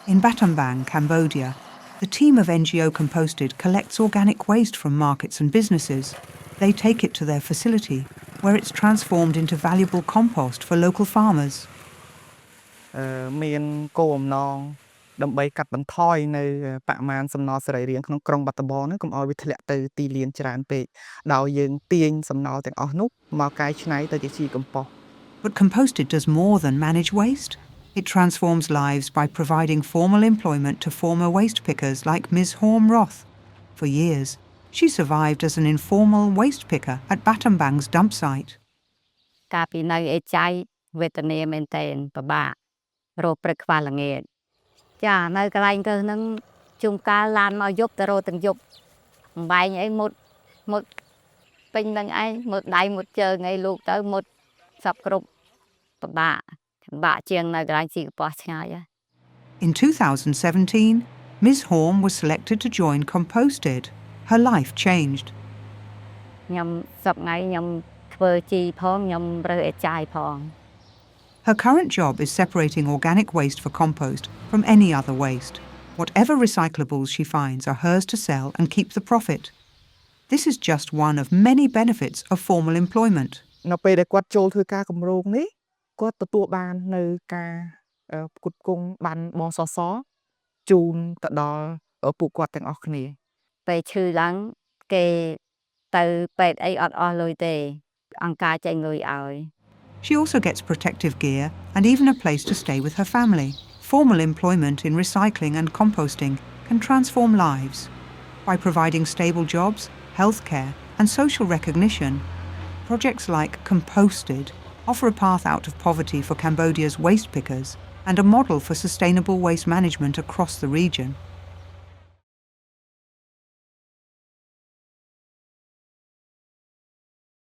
In Battambang, Cambodia, the team of NGO Composted collects organic waste from markets and businesses. They take it to their facility, where it's transformed into valuable compost for local farmers. មានគោលបំណងដើម្បីកាត់បន្ថយនៅបរិមាណសំណល់សរីរាង្គក្នុងក្រុងបាត់ដំបងហ្នឹងកុំឲ្យវាធ្លាក់ទៅទីលានច្រើនពេកដោយយើងទាញសំណល់ទាំងអស់នោះមកកែច្នៃទៅជាជីកំប៉ុស្ត But Composted does more than manage waste. It transforms lives by providing formal employment to former waste pickers like Ms. Horm Roth. For years, she survived as an informal waste picker at Battambang's dump site. កាលពីនៅអេចៃវេទនាមែនទែនពិបាករកព្រឹកខ្វះល្ងាចចានៅកន្លែងទៅហ្នឹងជុំកាលឡានមកយប់ទៅរកទាំងយប់បំបែងអីមុតពេញនឹងឯងមុតដៃមុតជើងអីលោកទៅមុតសពគ្រប់ពិបាកជាងនៅកន្លែងស៊ីកប៉ោះឆ្ងាយ In 2017, Ms. Horm was selected to join Composted. Her life changed. ខ្ញុំសប្ងៃខ្ញុំធ្វើជីផងខ្ញុំរើសអេចៃផង Her current job is separating organic waste for compost from any other waste. Whatever recyclables she finds are hers to sell and keep the profit. This is just one of many benefits of formal employment. នៅពេលដែលគាត់ចូលធ្វើការគម្រោងនេះគាត់ទទួលបាននៅការផ្គត់ផ្គង់បានបងសសជូនទៅដល់ពួកគាត់ទាំងអស់គ្នា ពេលឈឺឡើងគេទៅពេទ្យអីអត់អស់លុយទេអង្គការចេញលុយឲ្យ She also gets protective gear and even a place to stay with her family. Formal employment in recycling and composting can transform lives. By providing stable jobs, healthcare, and social recognition, projects like Composted offer a path out of poverty for Cambodia's waste pickers and a model for sustainable waste management across the region.